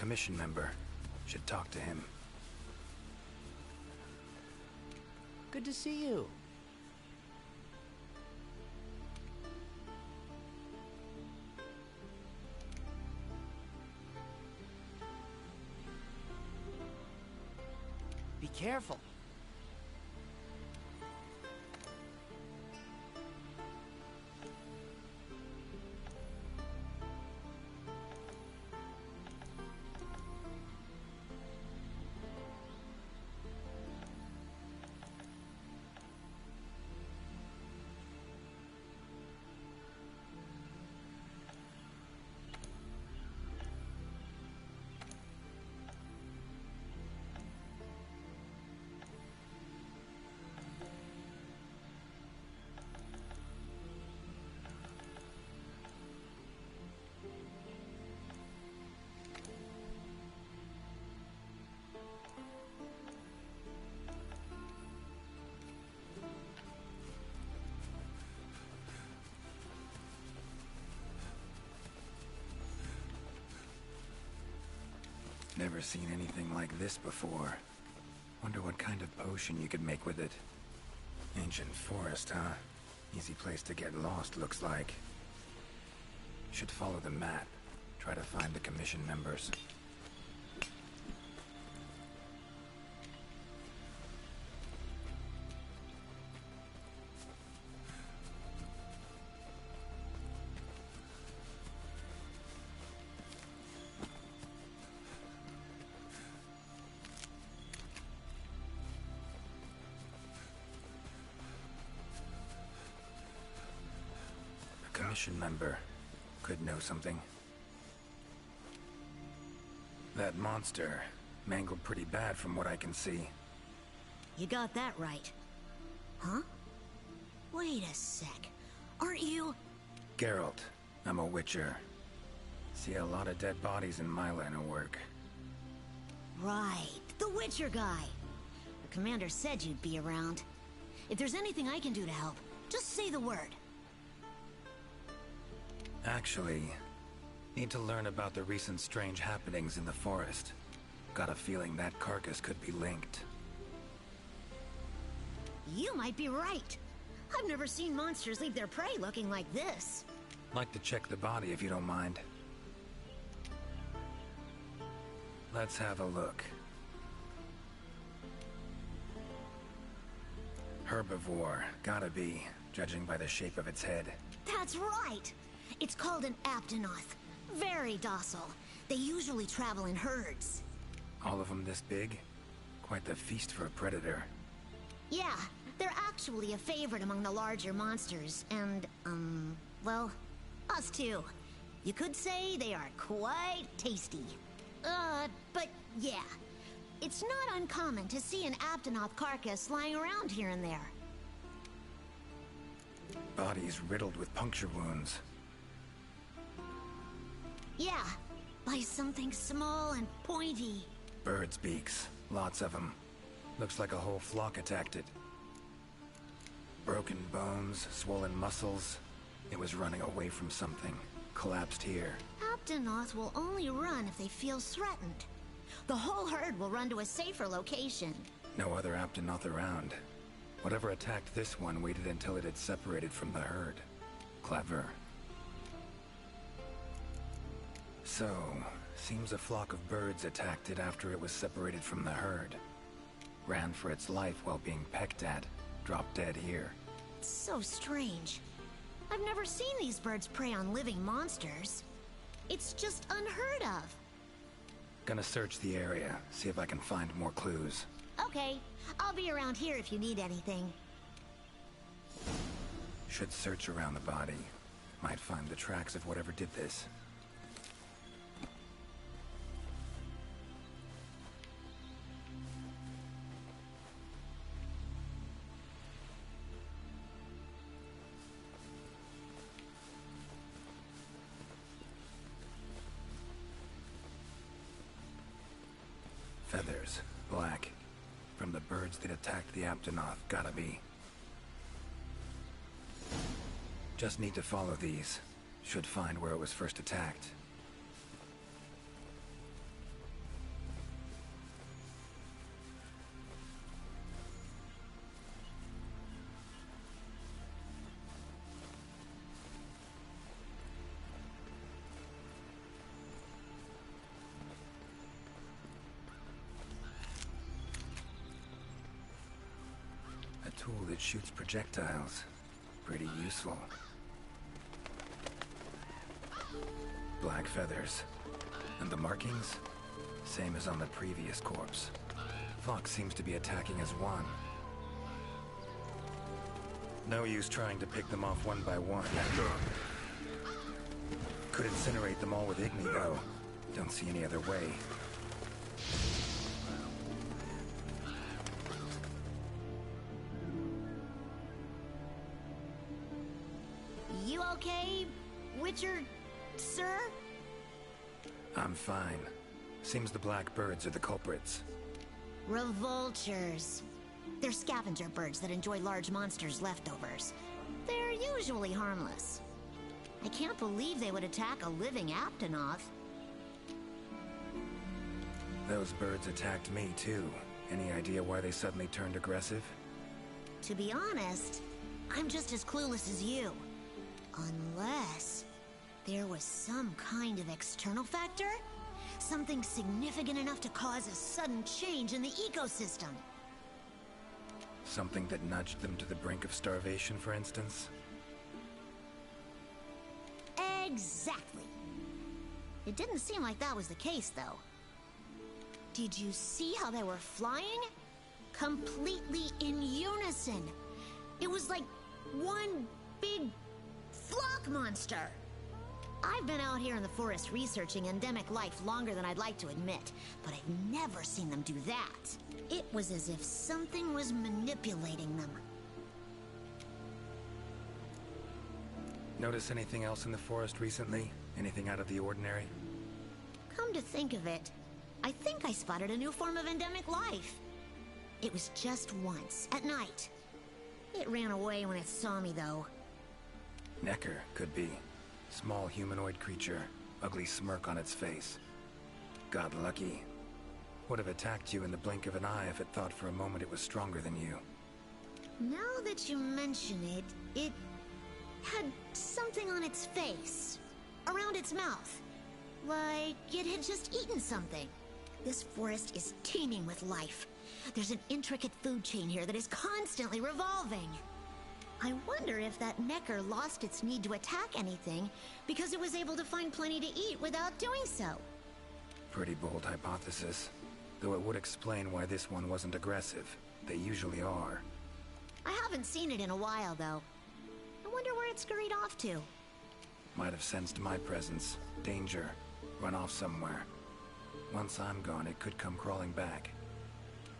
commission member. Should talk to him. Good to see you. Be careful. Never seen anything like this before. Wonder what kind of potion you could make with it. Ancient forest, huh? Easy place to get lost, looks like. Should follow the map. Try to find the commission members. Commission member. Could know something. That monster mangled pretty bad from what I can see. You got that right. Huh? Wait a sec. Aren't you... Geralt. I'm a witcher. See a lot of dead bodies in my line of work. Right. The Witcher guy. The commander said you'd be around. If there's anything I can do to help, just say the word. Actually, need to learn about the recent strange happenings in the forest. Got a feeling that carcass could be linked. You might be right. I've never seen monsters leave their prey looking like this. Like to check the body if you don't mind. Let's have a look. Herbivore, gotta be, judging by the shape of its head. That's right! It's called an Aptonoth. Very docile. They usually travel in herds. All of them this big? Quite the feast for a predator. Yeah, they're actually a favorite among the larger monsters, and, well, us too. You could say they are quite tasty. But yeah, it's not uncommon to see an Aptonoth carcass lying around here and there. Body's riddled with puncture wounds. Yeah, by something small and pointy. Birds' beaks, lots of them. Looks like a whole flock attacked it. Broken bones, swollen muscles. It was running away from something. Collapsed here. Aptonoth will only run if they feel threatened. The whole herd will run to a safer location. No other Aptonoth around. Whatever attacked this one waited until it had separated from the herd. Clever. So, seems a flock of birds attacked it after it was separated from the herd. Ran for its life while being pecked at. Dropped dead here. It's so strange. I've never seen these birds prey on living monsters. It's just unheard of. Gonna search the area, see if I can find more clues. Okay, I'll be around here if you need anything. Should search around the body. Might find the tracks of whatever did this. Feathers, black. From the birds that attacked the Aptonoth, gotta be. Just need to follow these. Should find where it was first attacked. that shoots projectiles. Pretty useful. Black feathers. And the markings? Same as on the previous corpse. Fox seems to be attacking as one. No use trying to pick them off one by one. Could incinerate them all with Igni, though. Don't see any other way. You okay, Witcher, sir? I'm fine. Seems the black birds are the culprits. Revoltures. They're scavenger birds that enjoy large monsters' leftovers. They're usually harmless. I can't believe they would attack a living Aptonoth. Those birds attacked me, too. Any idea why they suddenly turned aggressive? To be honest, I'm just as clueless as you. Unless there was some kind of external factor? Something significant enough to cause a sudden change in the ecosystem. Something that nudged them to the brink of starvation, for instance? Exactly. It didn't seem like that was the case, though. Did you see how they were flying? Completely in unison. It was like one big flock monster. I've been out here in the forest researching endemic life longer than I'd like to admit, but I've never seen them do that. It was as if something was manipulating them. Notice anything else in the forest recently? Anything out of the ordinary? Come to think of it, I think I spotted a new form of endemic life. It was just once, at night. It ran away when it saw me, though. Necker, could be. Small humanoid creature, ugly smirk on its face. Got lucky. Would have attacked you in the blink of an eye if it thought for a moment it was stronger than you. Now that you mention it, it had something on its face. Around its mouth. Like it had just eaten something. This forest is teeming with life. There's an intricate food chain here that is constantly revolving. I wonder if that Necker lost its need to attack anything because it was able to find plenty to eat without doing so. Pretty bold hypothesis. Though it would explain why this one wasn't aggressive. They usually are. I haven't seen it in a while, though. I wonder where it scurried off to. Might have sensed my presence. Danger. Run off somewhere. Once I'm gone, it could come crawling back.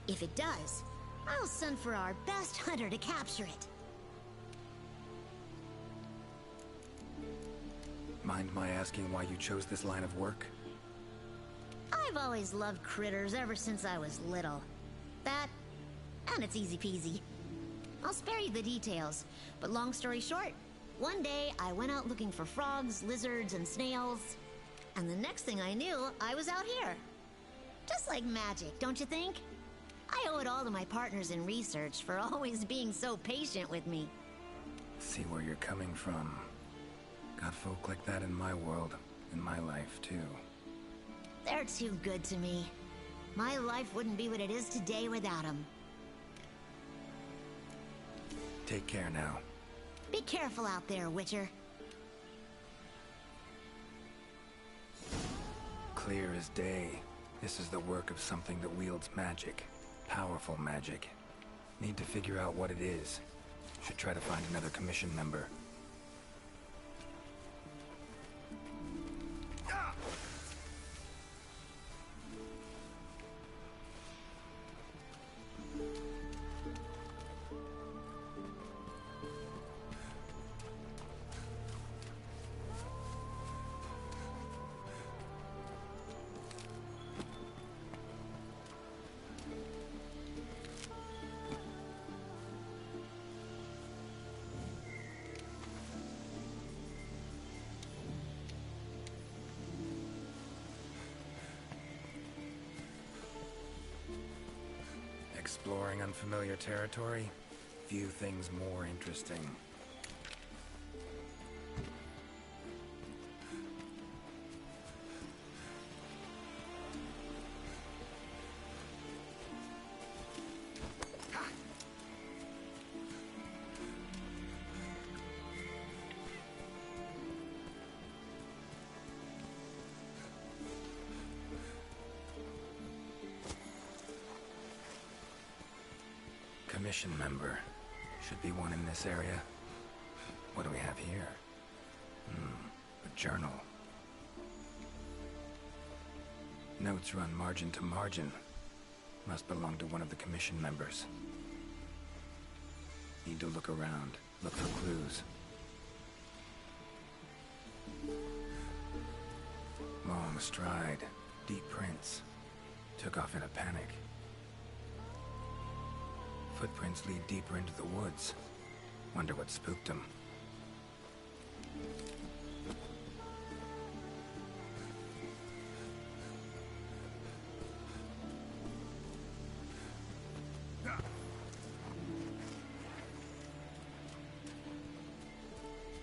If it does, I'll send for our best hunter to capture it. Mind my asking why you chose this line of work? I've always loved critters ever since I was little. That, and it's easy peasy. I'll spare you the details, but long story short, one day I went out looking for frogs, lizards, and snails, and the next thing I knew, I was out here. Just like magic, don't you think? I owe it all to my partners in research for always being so patient with me. See where you're coming from. Got folk like that in my world, in my life, too. They're too good to me. My life wouldn't be what it is today without them. Take care now. Be careful out there, Witcher. Clear as day. This is the work of something that wields magic. Powerful magic. Need to figure out what it is. Should try to find another commission member. Exploring unfamiliar territory? Few things more interesting. commission member. Should be one in this area. What do we have here? A journal. Notes run margin to margin. Must belong to one of the commission members. Need to look around. Look for clues. Long stride. Deep prints. Took off in a panic. Footprints lead deeper into the woods. Wonder what spooked him.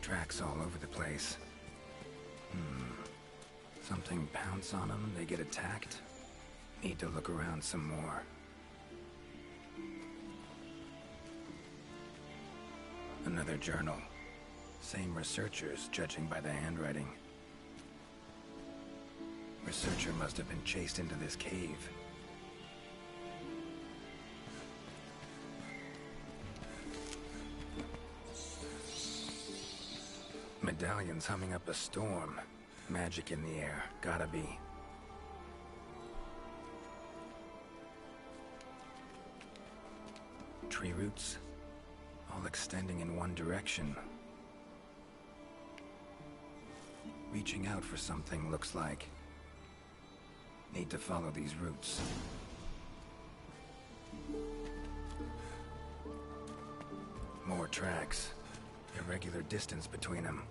Tracks all over the place. Something pounce on them, they get attacked. Need to look around some more. Another journal. Same researchers, judging by the handwriting. Researcher must have been chased into this cave. Medallions humming up a storm. Magic in the air, gotta be. Tree roots, all extending in one direction. Reaching out for something, looks like. Need to follow these roots. More tracks. Irregular distance between them.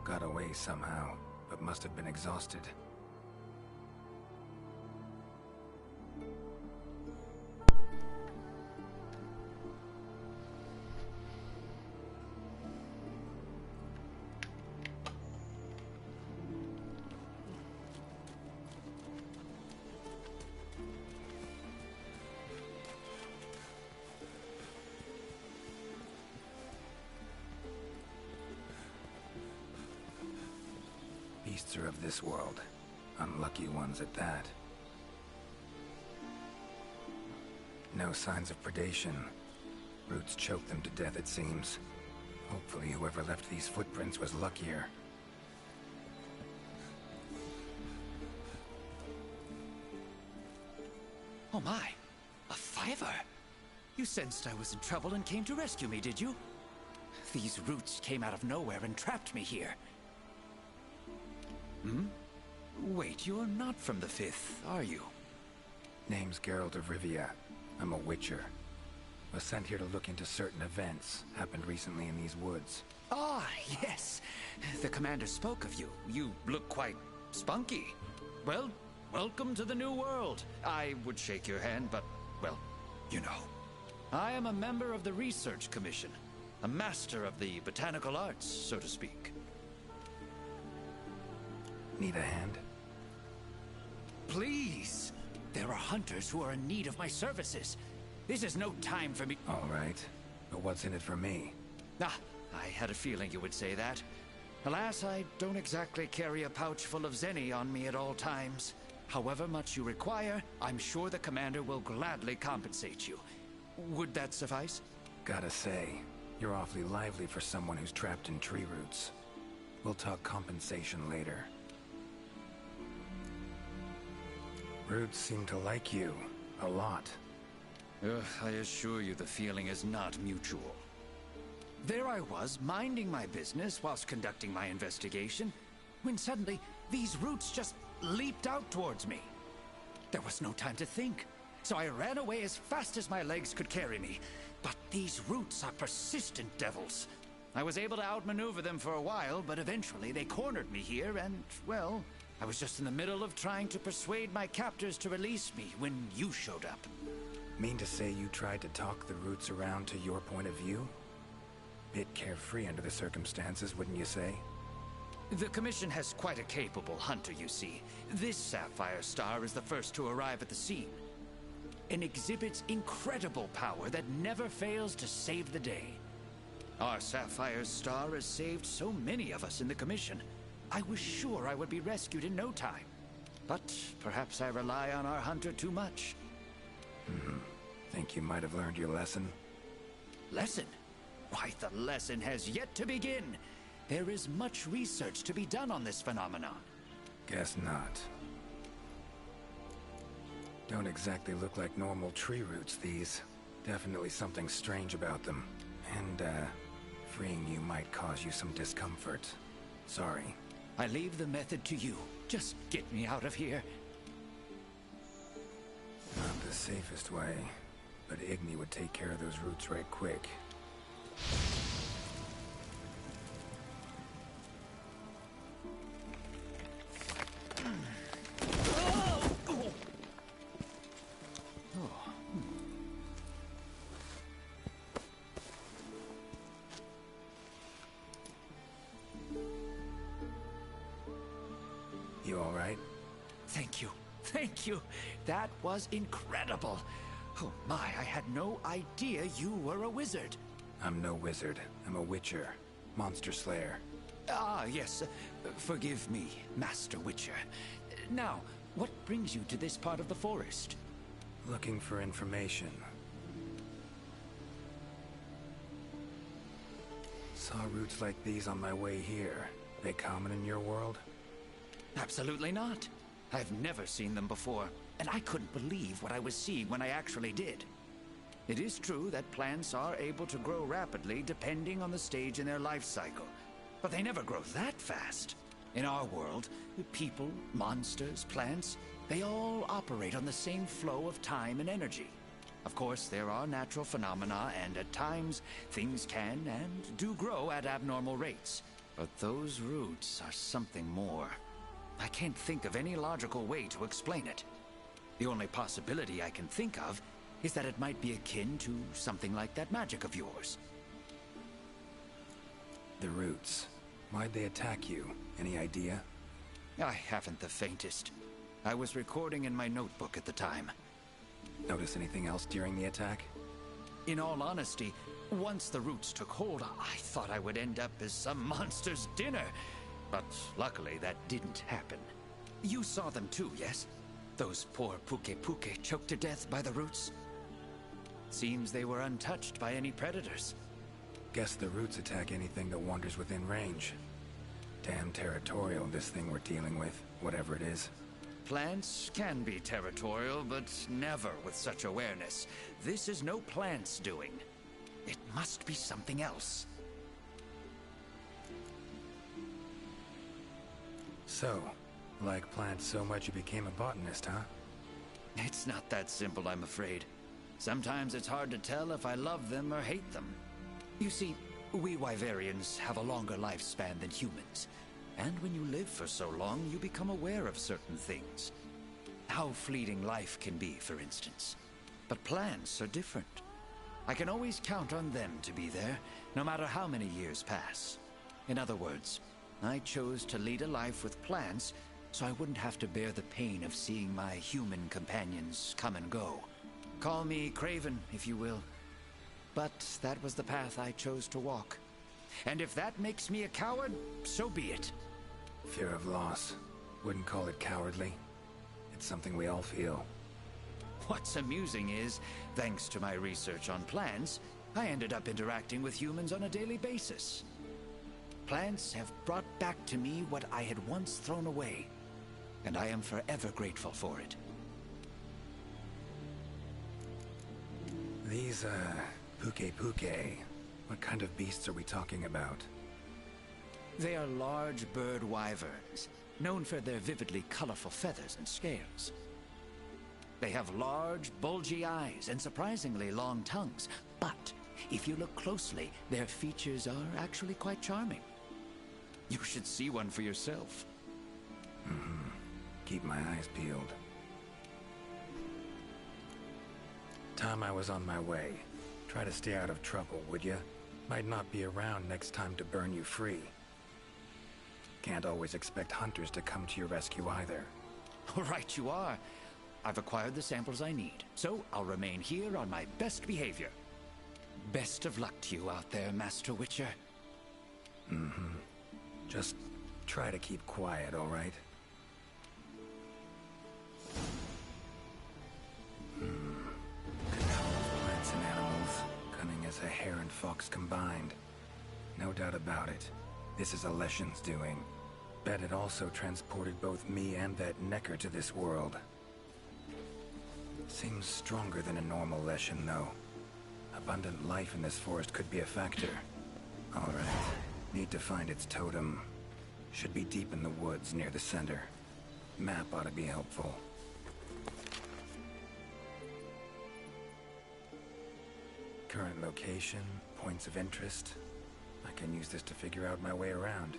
Got away somehow, but must have been exhausted. Beasts are of this world. Unlucky ones at that. No signs of predation. Roots choke them to death, it seems. Hopefully whoever left these footprints was luckier. Oh my, a fiver! You sensed I was in trouble and came to rescue me, did you? These roots came out of nowhere and trapped me here. Wait, you're not from the Fifth, are you? Name's Geralt of Rivia. I'm a Witcher. Was sent here to look into certain events happened recently in these woods. Ah, yes. The commander spoke of you. You look quite spunky. Well, welcome to the new world. I would shake your hand, but, well, you know. I am a member of the Research Commission. A master of the botanical arts, so to speak. Need a hand? Please! There are hunters who are in need of my services. This is no time for me. All right. But what's in it for me? Ah, I had a feeling you would say that. Alas, I don't exactly carry a pouch full of Zenny on me at all times. However much you require, I'm sure the commander will gladly compensate you. Would that suffice? Gotta say, you're awfully lively for someone who's trapped in tree roots. We'll talk compensation later. Roots seem to like you. A lot. I assure you the feeling is not mutual. There I was, minding my business whilst conducting my investigation, when suddenly these roots just leaped out towards me. There was no time to think, so I ran away as fast as my legs could carry me. But these roots are persistent devils. I was able to outmaneuver them for a while, but eventually they cornered me here and, well, I was just in the middle of trying to persuade my captors to release me when you showed up. Mean to say you tried to talk the roots around to your point of view? Bit carefree under the circumstances, wouldn't you say? The Commission has quite a capable hunter, you see. This Sapphire Star is the first to arrive at the scene, and exhibits incredible power that never fails to save the day. Our Sapphire Star has saved so many of us in the Commission. I was sure I would be rescued in no time. But perhaps I rely on our hunter too much. Think you might have learned your lesson? Lesson? Why, the lesson has yet to begin. There is much research to be done on this phenomenon. Guess not. Don't exactly look like normal tree roots, these. Definitely something strange about them. And, freeing you might cause you some discomfort. Sorry. I leave the method to you. Just get me out of here. Not the safest way, but Igni would take care of those roots right quick. You all right? Thank you. Thank you. That was incredible. Oh my, I had no idea you were a wizard. I'm no wizard. I'm a witcher. Monster slayer. Ah, yes. Forgive me, Master Witcher. Now, what brings you to this part of the forest? Looking for information. Saw roots like these on my way here. They common in your world? Absolutely not. I've never seen them before, and I couldn't believe what I was seeing when I actually did. It is true that plants are able to grow rapidly depending on the stage in their life cycle, but they never grow that fast. In our world, people, monsters, plants, they all operate on the same flow of time and energy. Of course, there are natural phenomena, and at times, things can and do grow at abnormal rates. But those roots are something more. I can't think of any logical way to explain it. The only possibility I can think of is that it might be akin to something like that magic of yours. The roots. Why'd they attack you? Any idea? I haven't the faintest. I was recording in my notebook at the time. Notice anything else during the attack? In all honesty, once the roots took hold, I thought I would end up as some monster's dinner. But luckily, that didn't happen. You saw them too, yes? Those poor Puke choked to death by the roots? Seems they were untouched by any predators. Guess the roots attack anything that wanders within range. Damn territorial, this thing we're dealing with, whatever it is. Plants can be territorial, but never with such awareness. This is no plant's doing. It must be something else. So, like plants so much you became a botanist, huh? It's not that simple, I'm afraid. Sometimes it's hard to tell if I love them or hate them. You see, we Wyverians have a longer lifespan than humans. And when you live for so long, you become aware of certain things. How fleeting life can be, for instance. But plants are different. I can always count on them to be there, no matter how many years pass. In other words, I chose to lead a life with plants so I wouldn't have to bear the pain of seeing my human companions come and go. Call me Craven, if you will. But that was the path I chose to walk. And if that makes me a coward, so be it. Fear of loss. Wouldn't call it cowardly. It's something we all feel. What's amusing is, thanks to my research on plants, I ended up interacting with humans on a daily basis. Plants have brought back to me what I had once thrown away, and I am forever grateful for it. These, Puke. What kind of beasts are we talking about? They are large bird wyverns, known for their vividly colorful feathers and scales. They have large, bulgy eyes and surprisingly long tongues, but if you look closely, their features are actually quite charming. You should see one for yourself. Keep my eyes peeled. Time I was on my way. Try to stay out of trouble, would ya? Might not be around next time to burn you free. Can't always expect hunters to come to your rescue either. Right you are. I've acquired the samples I need, so I'll remain here on my best behavior. Best of luck to you out there, Master Witcher. Just try to keep quiet, all right? Canal of marks combined. No doubt about it. This is Alessian's doing. Bet it also transported both me and that Necker to this world. Seems stronger than a normal Leshen, though. Abundant life in this forest could be a factor. Alright. Need to find its totem. Should be deep in the woods near the center. Map ought to be helpful. Current location, points of interest. I can use this to figure out my way around.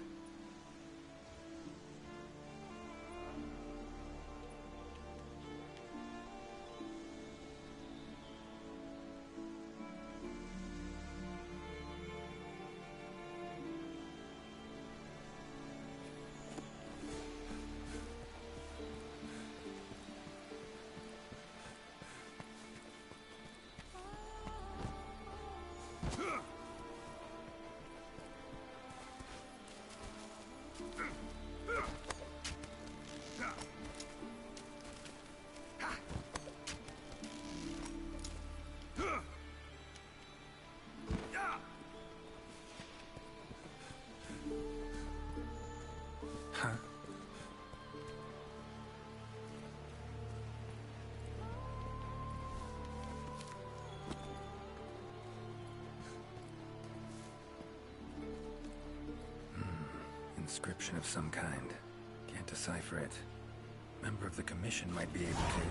Huh? Inscription of some kind. Can't decipher it. Member of the Commission might be able to...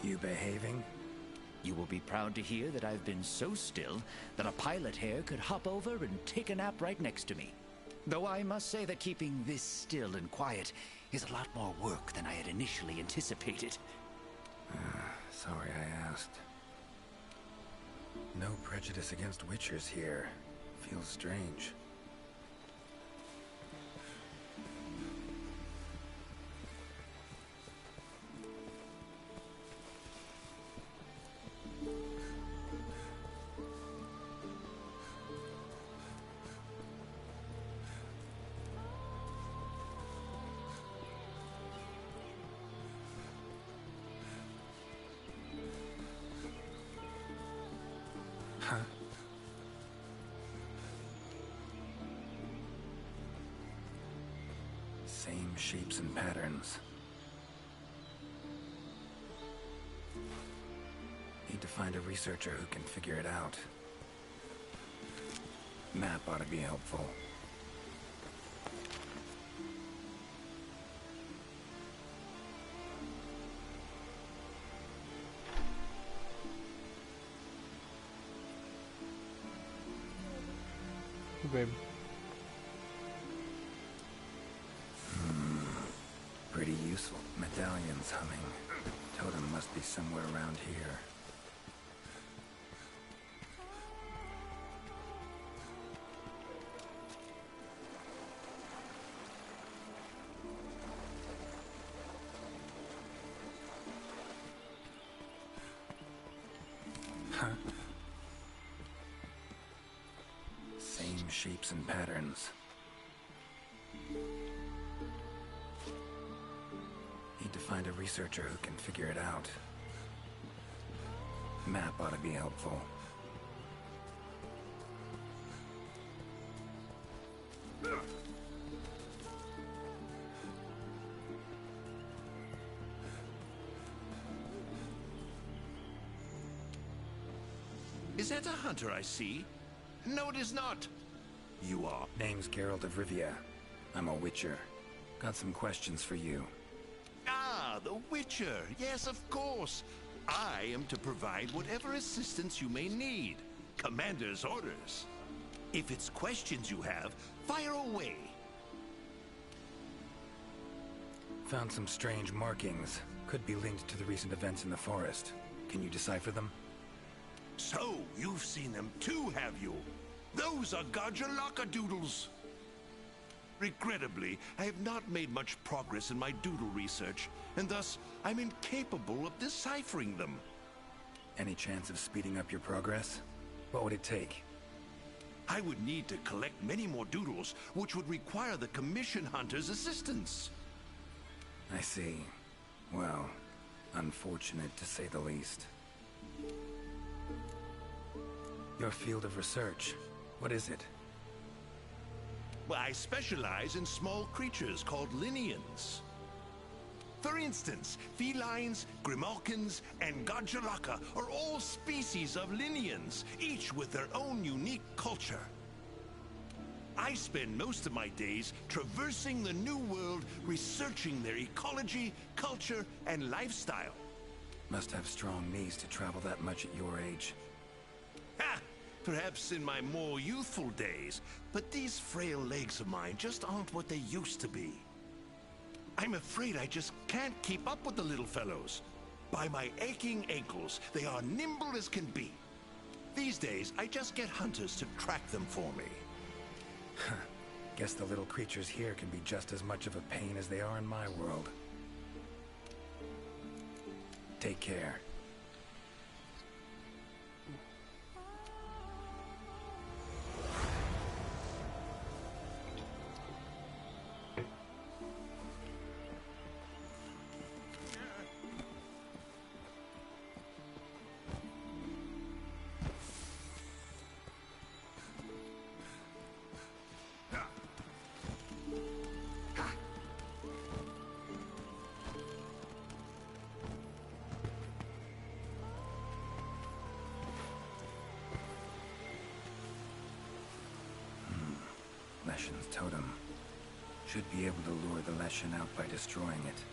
You behaving? You will be proud to hear that I've been so still that a pilot hair could hop over and take a nap right next to me. Though I must say that keeping this still and quiet is a lot more work than I had initially anticipated. Sorry I asked. No prejudice against Witchers here. Feels strange. Huh? Same shapes and patterns. Need to find a researcher who can figure it out. Map ought to be helpful. Babe. Pretty useful. Medallions humming. Totem must be somewhere around here. Huh? Same shapes and patterns. Need to find a researcher who can figure it out. Map ought to be helpful. Is that a hunter I see? No, it is not. You are. Name's Geralt of Rivia. I'm a Witcher. Got some questions for you. Ah, the Witcher. Yes, of course. I am to provide whatever assistance you may need. Commander's orders. If it's questions you have, fire away. Found some strange markings. Could be linked to the recent events in the forest. Can you decipher them? So, you've seen them too, have you? Those are Garjalaka doodles. Regrettably, I have not made much progress in my doodle research, and thus I'm incapable of deciphering them. Any chance of speeding up your progress? What would it take? I would need to collect many more doodles, which would require the Commission Hunter's assistance. I see. Well, unfortunate to say the least. Your field of research, what is it? Well, I specialize in small creatures called Linians. For instance, felines, grimalkins, and Garjalaka are all species of Linians, each with their own unique culture. I spend most of my days traversing the New World, researching their ecology, culture, and lifestyle. Must have strong knees to travel that much at your age. Ha! Perhaps in my more youthful days, but these frail legs of mine just aren't what they used to be. I'm afraid I just can't keep up with the little fellows. By my aching ankles, they are nimble as can be. These days, I just get hunters to track them for me. Guess the little creatures here can be just as much of a pain as they are in my world. Take care. Leshen's totem. Should be able to lure the Leshen out by destroying it.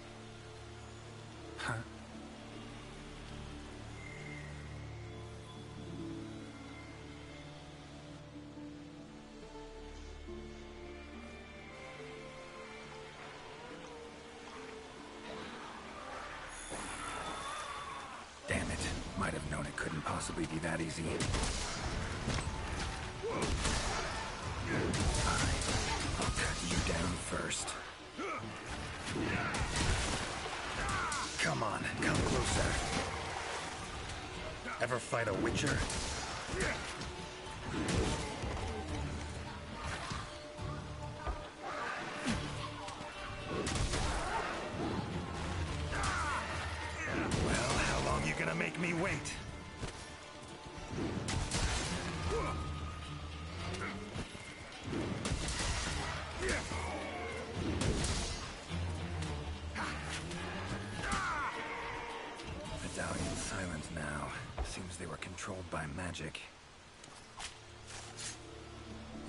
Huh? Damn it. Might have known it couldn't possibly be that easy. I'll cut you down first. Come on, come closer. Ever fight a Witcher? Well, how long you gonna make me wait? Medallion's silent now. Seems they were controlled by magic.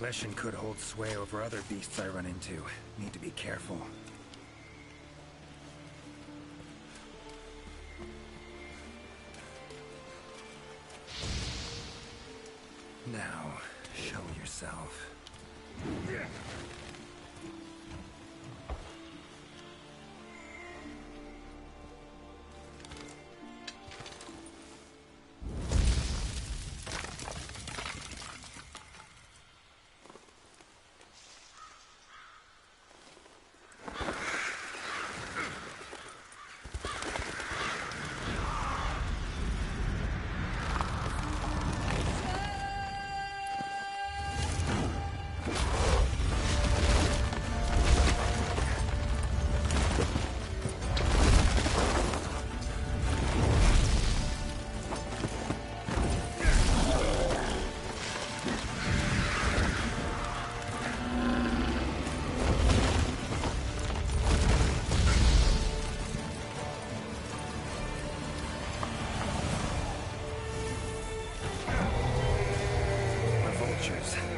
Leshen could hold sway over other beasts I run into. Need to be careful. Now, show yourself.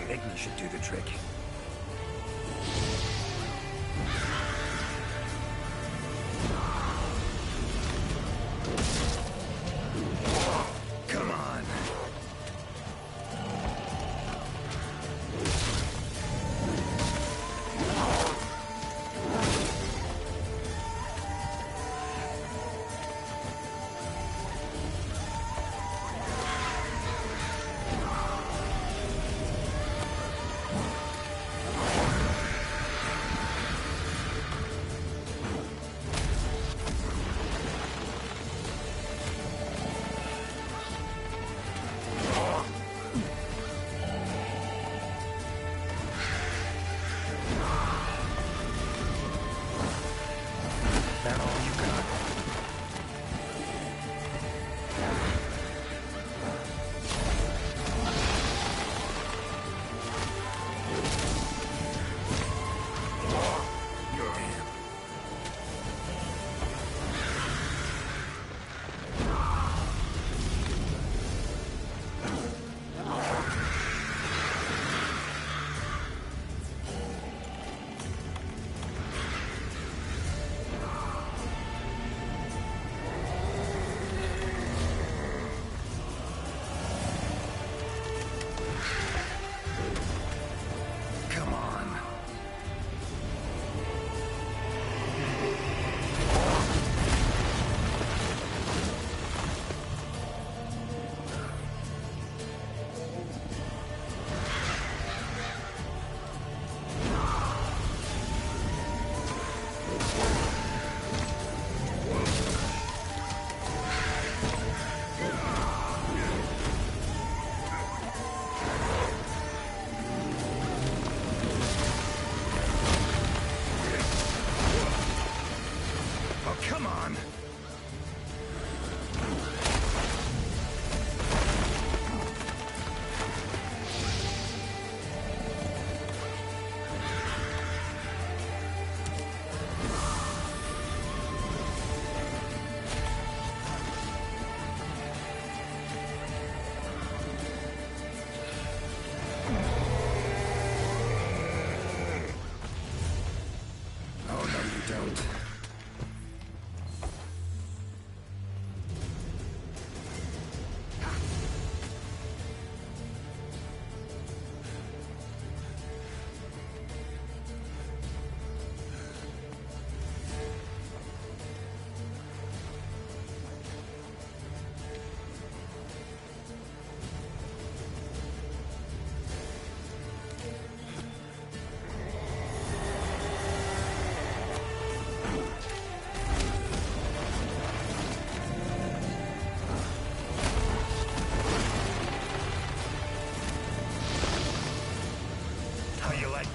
Igni should do the trick. Come on.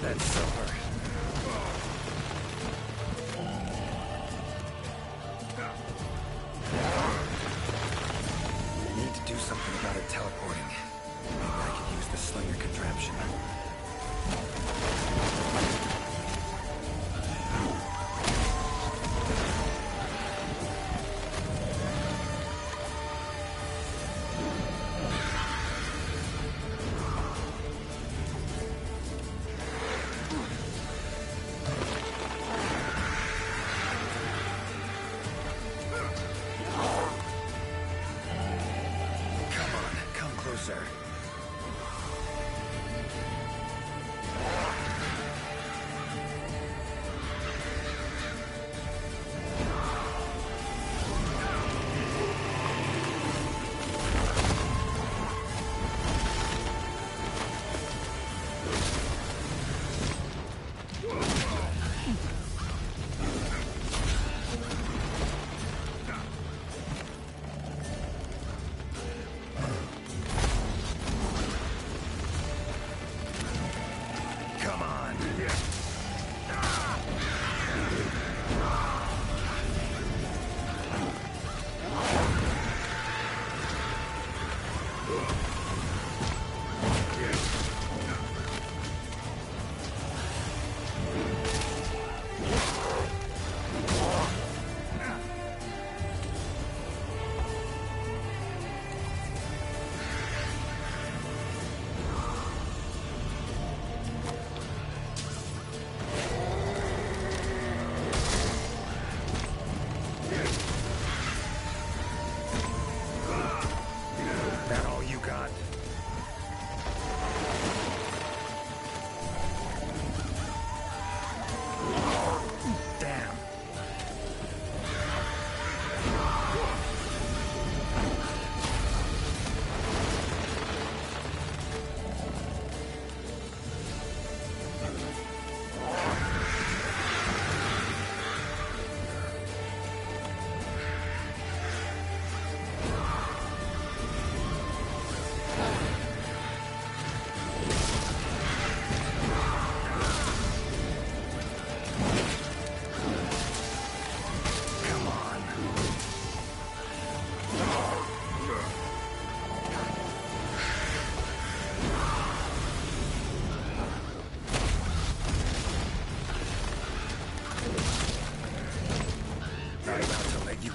that silver. Need to do something about it teleporting. Maybe I could use the slinger contraption. Closer.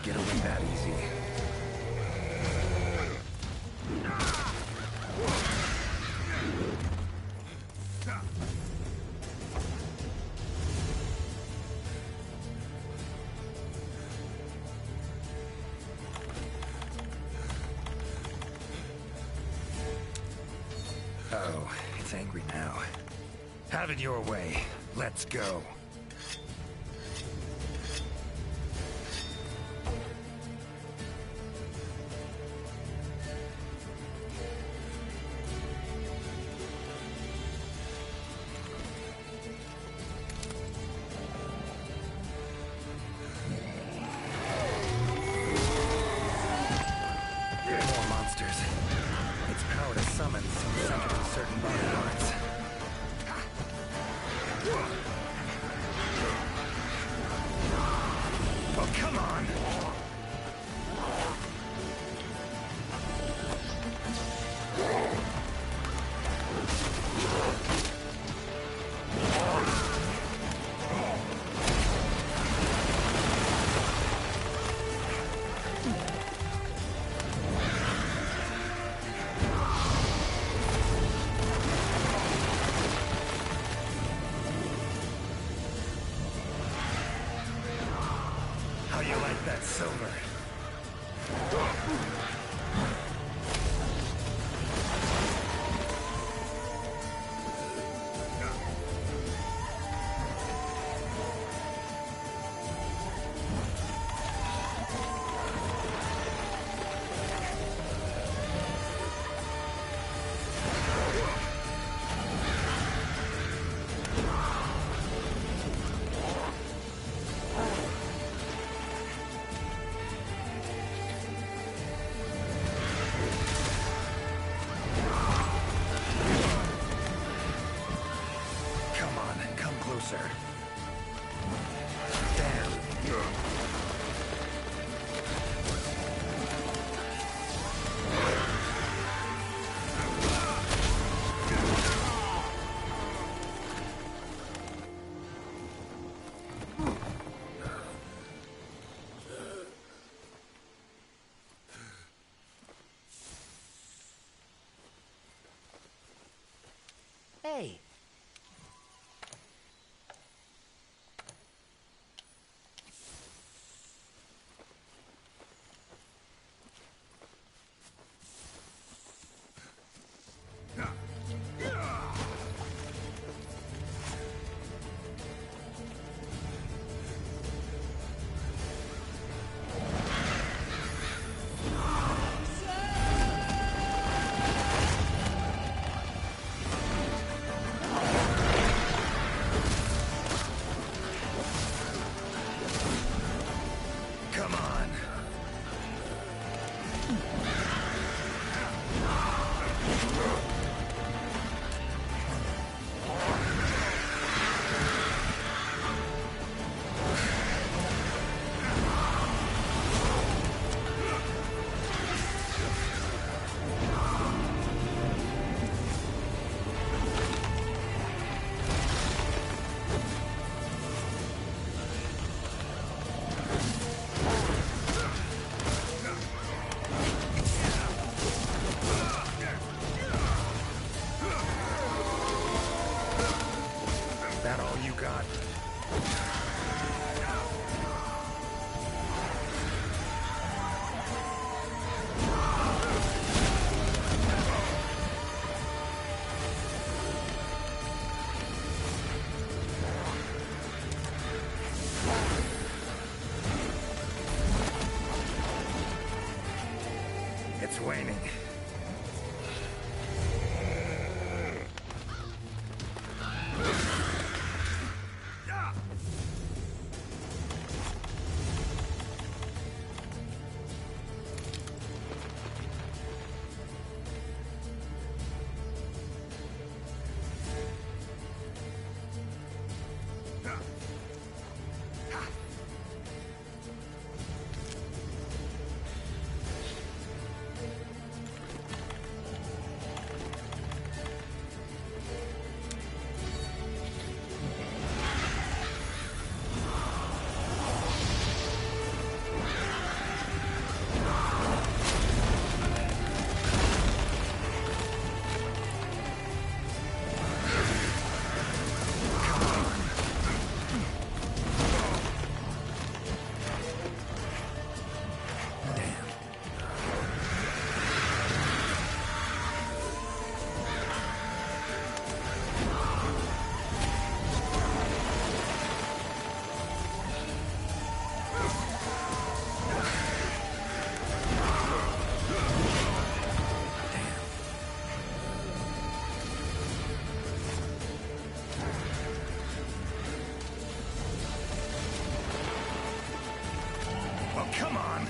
Get away that easy. Oh, it's angry now. Have it your way. Let's go. Silver. It's waning. Well, come on!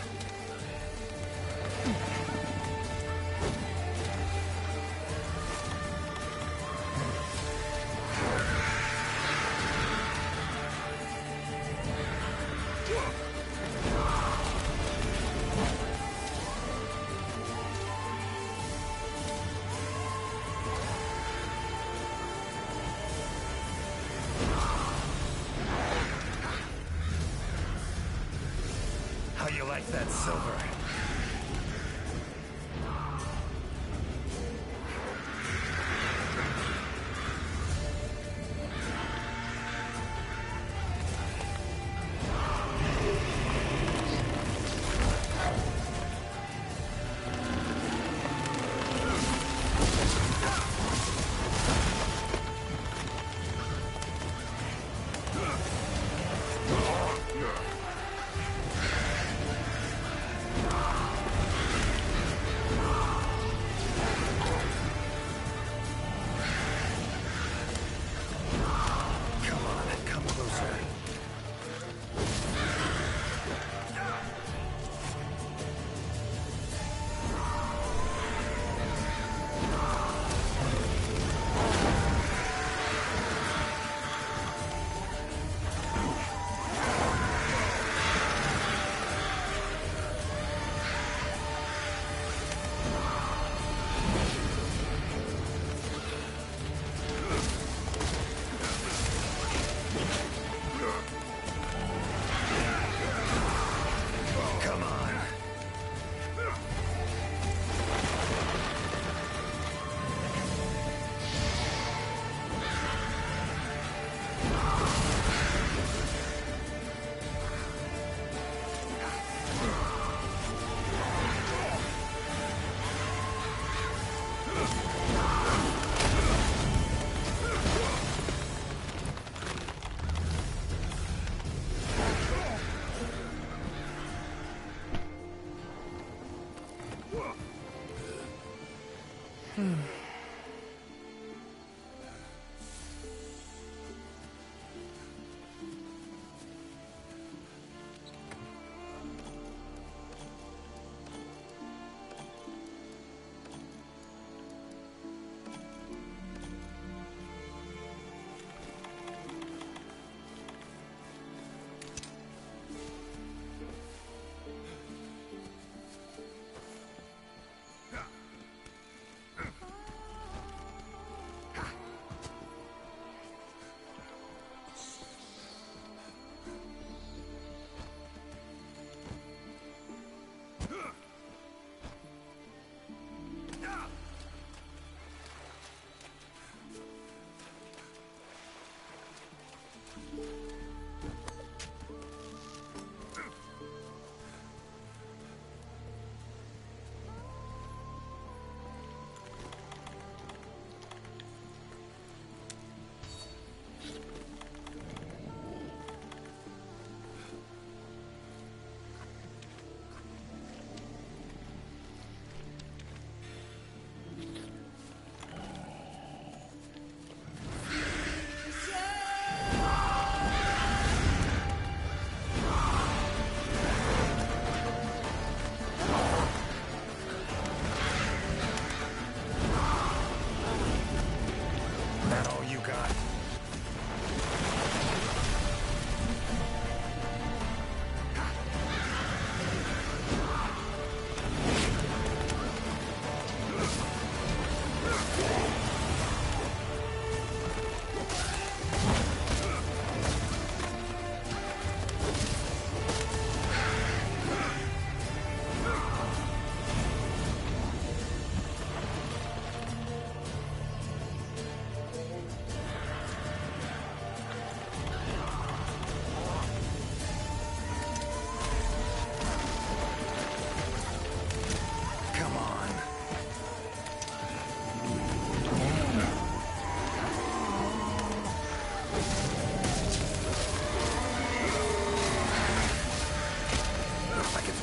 How you like that silver?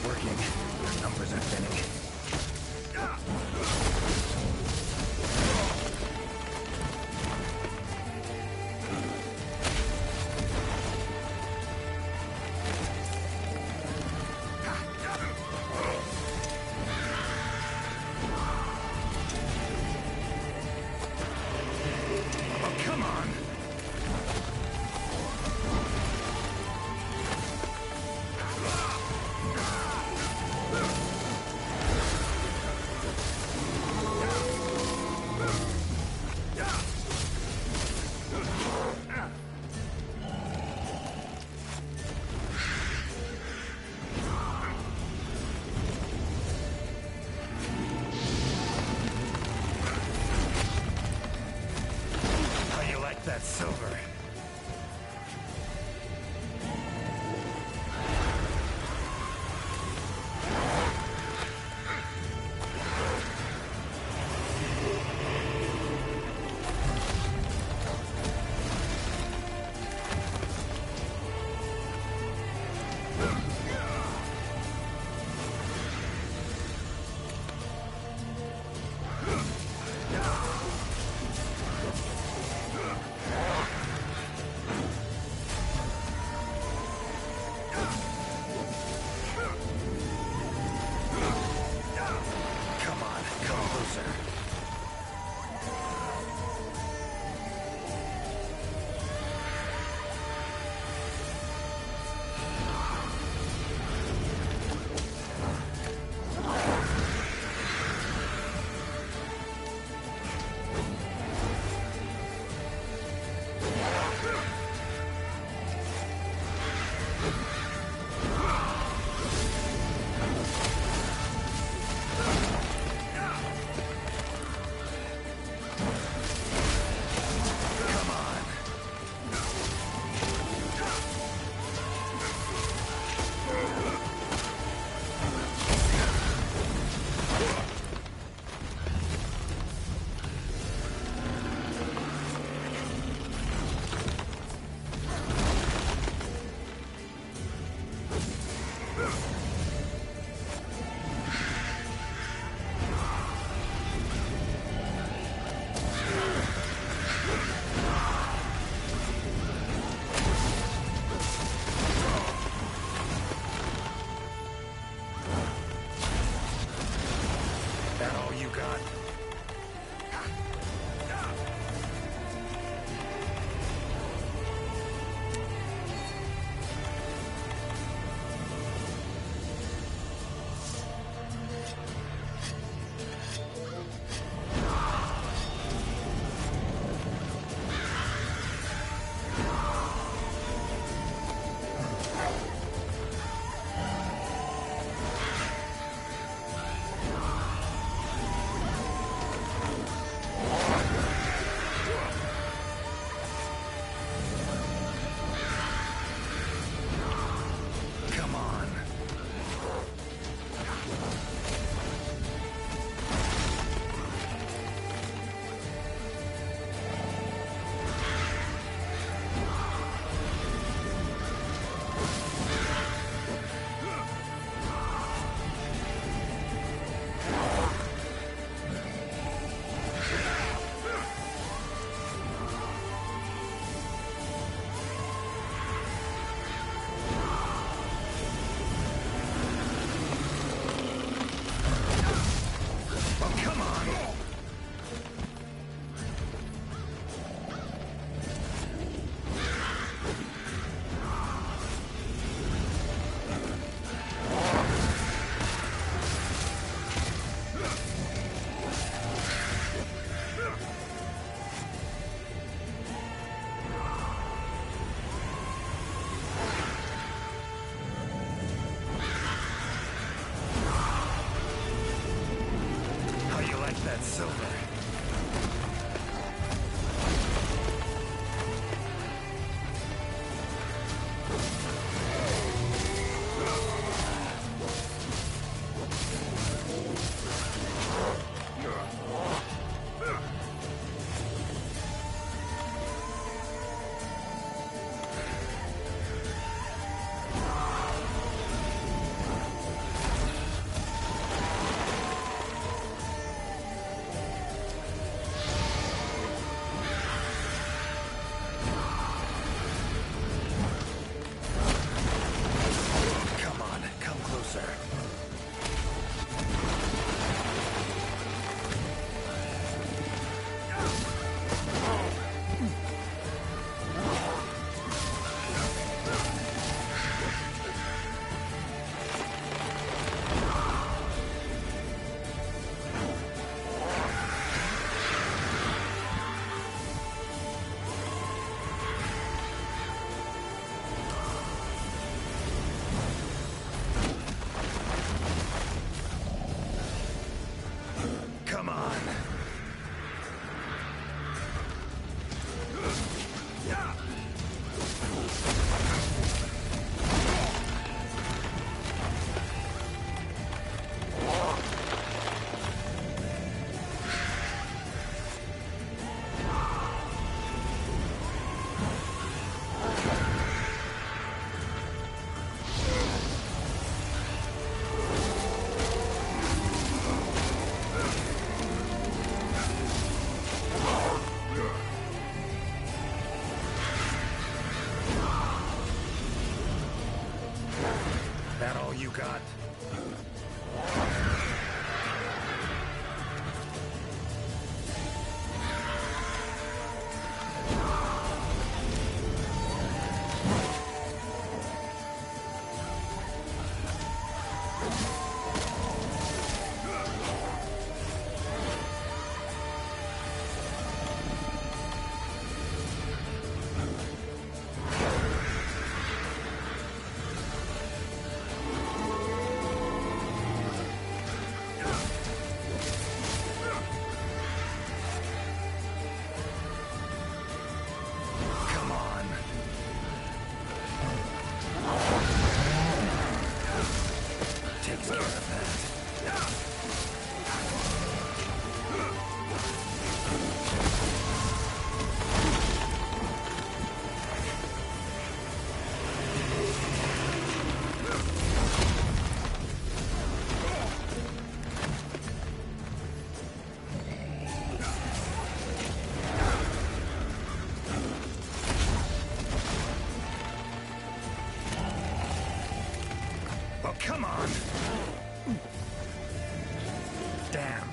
working. Their numbers are thinning. That silver. Well, come on! Damn.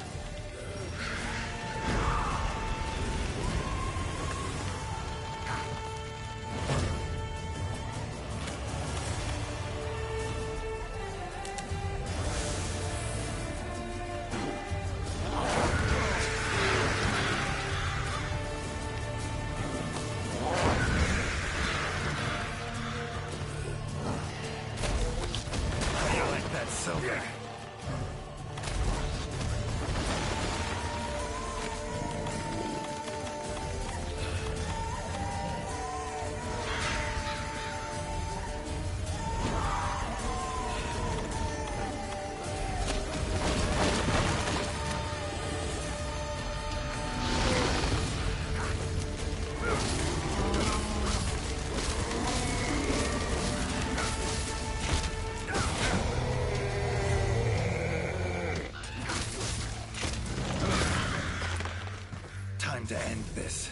I like that silver. Time to end this.